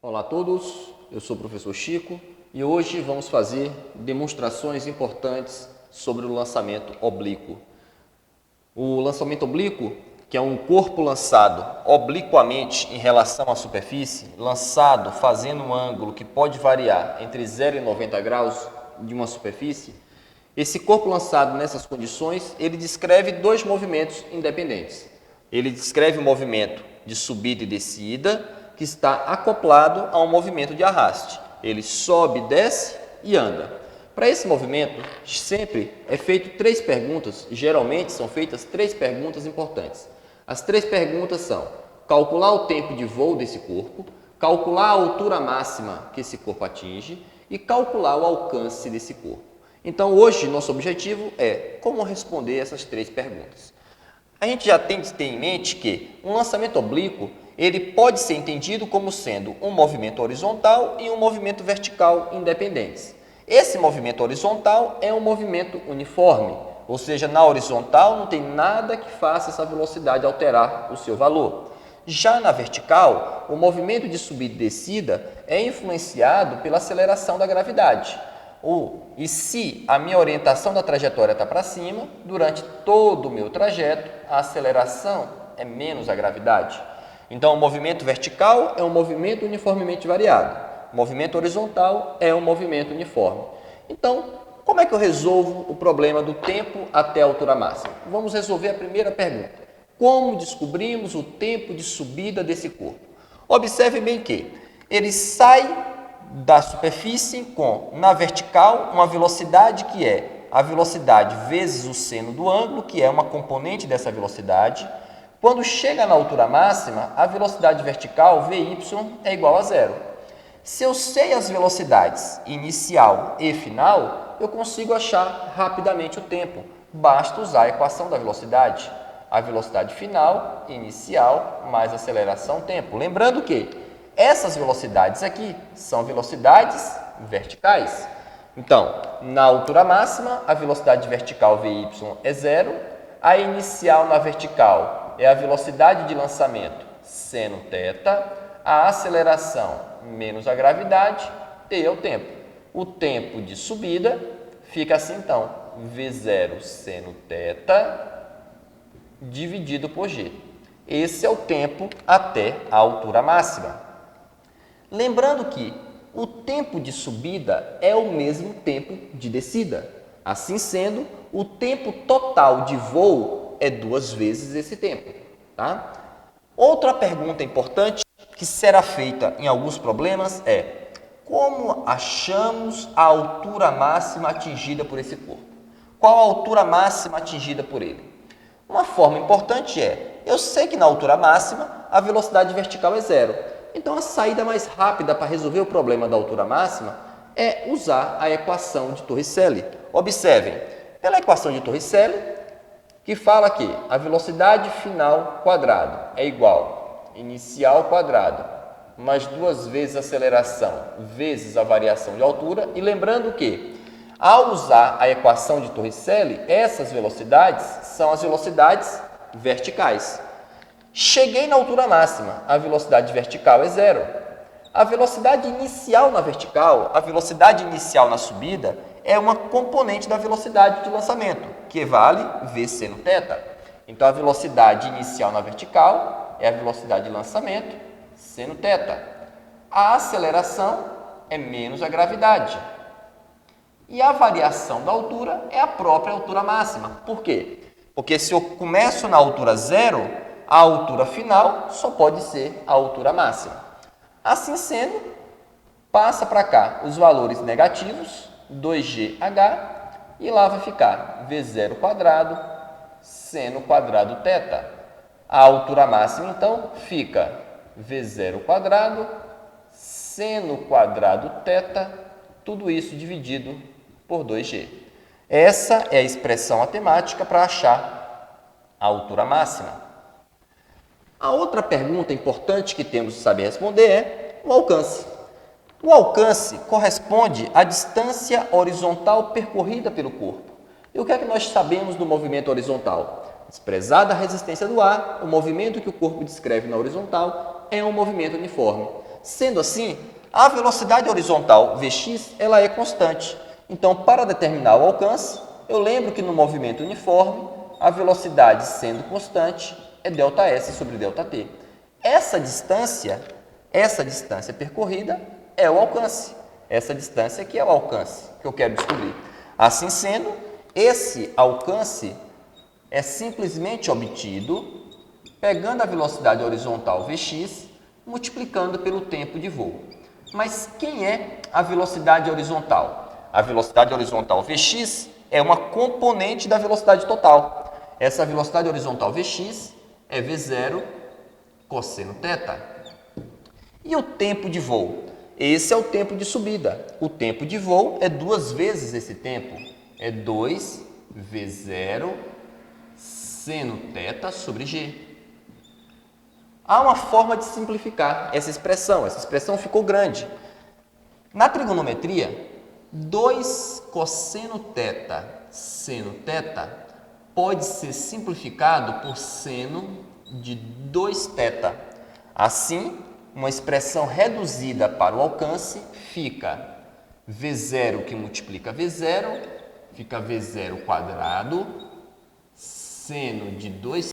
Olá a todos, eu sou o professor Chico e hoje vamos fazer demonstrações importantes sobre o lançamento oblíquo. O lançamento oblíquo, que é um corpo lançado obliquamente em relação à superfície, lançado fazendo um ângulo que pode variar entre 0 e 90 graus de uma superfície, esse corpo lançado nessas condições, ele descreve dois movimentos independentes. Ele descreve o movimento de subida e descida, que está acoplado a um movimento de arraste. Ele sobe, desce e anda. Para esse movimento, sempre é feito três perguntas, geralmente são feitas três perguntas importantes. As três perguntas são: calcular o tempo de voo desse corpo, calcular a altura máxima que esse corpo atinge e calcular o alcance desse corpo. Então, hoje, nosso objetivo é como responder essas três perguntas. A gente já tem de ter em mente que um lançamento oblíquo ele pode ser entendido como sendo um movimento horizontal e um movimento vertical independentes. Esse movimento horizontal é um movimento uniforme, ou seja, na horizontal não tem nada que faça essa velocidade alterar o seu valor. Já na vertical, o movimento de subida e descida é influenciado pela aceleração da gravidade. E se a minha orientação da trajetória está para cima, durante todo o meu trajeto, a aceleração é menos a gravidade. Então, o movimento vertical é um movimento uniformemente variado. O movimento horizontal é um movimento uniforme. Então, como é que eu resolvo o problema do tempo até a altura máxima? Vamos resolver a primeira pergunta. Como descobrimos o tempo de subida desse corpo? Observe bem que ele sai da superfície com, na vertical, uma velocidade que é a velocidade vezes o seno do ângulo, que é uma componente dessa velocidade. Quando chega na altura máxima, a velocidade vertical, Vy, é igual a zero. Se eu sei as velocidades inicial e final, eu consigo achar rapidamente o tempo. Basta usar a equação da velocidade. A velocidade final, inicial, mais aceleração, tempo. Lembrando que essas velocidades aqui são velocidades verticais. Então, na altura máxima, a velocidade vertical Vy é zero. A inicial na vertical é a velocidade de lançamento seno θ, a aceleração menos a gravidade, t é o tempo. O tempo de subida fica assim então, V0 seno θ dividido por g. Esse é o tempo até a altura máxima. Lembrando que o tempo de subida é o mesmo tempo de descida. Assim sendo, o tempo total de voo é 2 vezes esse tempo. Tá? Outra pergunta importante que será feita em alguns problemas é: como achamos a altura máxima atingida por esse corpo? Qual a altura máxima atingida por ele? Uma forma importante é: eu sei que na altura máxima a velocidade vertical é zero. Então a saída mais rápida para resolver o problema da altura máxima é usar a equação de Torricelli. Observem, pela equação de Torricelli, que fala que a velocidade final quadrado é igual a inicial quadrado mais 2 vezes a aceleração vezes a variação de altura. E lembrando que, ao usar a equação de Torricelli, essas velocidades são as velocidades verticais. Cheguei na altura máxima, a velocidade vertical é zero. A velocidade inicial na vertical, a velocidade inicial na subida, é uma componente da velocidade de lançamento, que vale V seno θ. Então, a velocidade inicial na vertical é a velocidade de lançamento, seno θ. A aceleração é menos a gravidade. E a variação da altura é a própria altura máxima. Por quê? Porque se eu começo na altura zero, a altura final só pode ser a altura máxima. Assim sendo, passa para cá os valores negativos, 2gh, e lá vai ficar V0 quadrado, seno quadrado θ. A altura máxima, então, fica V0 quadrado, seno quadrado θ, tudo isso dividido por 2g. Essa é a expressão matemática para achar a altura máxima. A outra pergunta importante que temos de saber responder é o alcance. O alcance corresponde à distância horizontal percorrida pelo corpo. E o que é que nós sabemos do movimento horizontal? Desprezada a resistência do ar, o movimento que o corpo descreve na horizontal é um movimento uniforme. Sendo assim, a velocidade horizontal Vx ela é constante. Então, para determinar o alcance, eu lembro que no movimento uniforme, a velocidade sendo constante é ΔS sobre ΔT. Essa distância percorrida é o alcance. Essa distância aqui é o alcance que eu quero descobrir. Assim sendo, esse alcance é simplesmente obtido pegando a velocidade horizontal Vx, multiplicando pelo tempo de voo. Mas quem é a velocidade horizontal? A velocidade horizontal Vx é uma componente da velocidade total. Essa velocidade horizontal Vx é V0 cosseno θ. E o tempo de voo? Esse é o tempo de subida. O tempo de voo é 2 vezes esse tempo. É 2V0 seno θ sobre G. Há uma forma de simplificar essa expressão ficou grande. Na trigonometria, 2 cosseno θ seno θ pode ser simplificado por seno de 2θ. Assim, uma expressão reduzida para o alcance fica V0 que multiplica V0, fica V0 quadrado, seno de 2,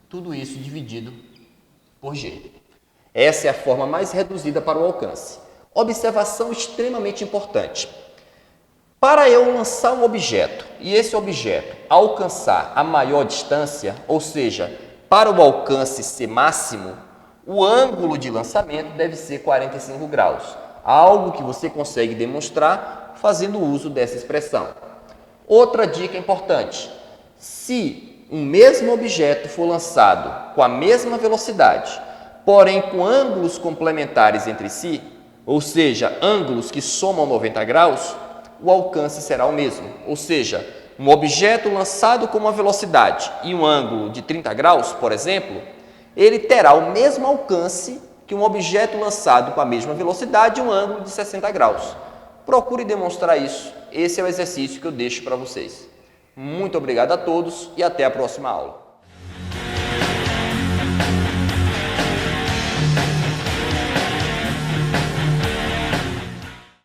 tudo isso dividido por G. Essa é a forma mais reduzida para o alcance. Observação extremamente importante. Para eu lançar um objeto e esse objeto alcançar a maior distância, ou seja, para o alcance ser máximo, o ângulo de lançamento deve ser 45 graus, algo que você consegue demonstrar fazendo uso dessa expressão. Outra dica importante: se um mesmo objeto for lançado com a mesma velocidade, porém com ângulos complementares entre si, ou seja, ângulos que somam 90 graus, o alcance será o mesmo. Ou seja, um objeto lançado com uma velocidade e um ângulo de 30 graus, por exemplo, ele terá o mesmo alcance que um objeto lançado com a mesma velocidade e um ângulo de 60 graus. Procure demonstrar isso. Esse é o exercício que eu deixo para vocês. Muito obrigado a todos e até a próxima aula.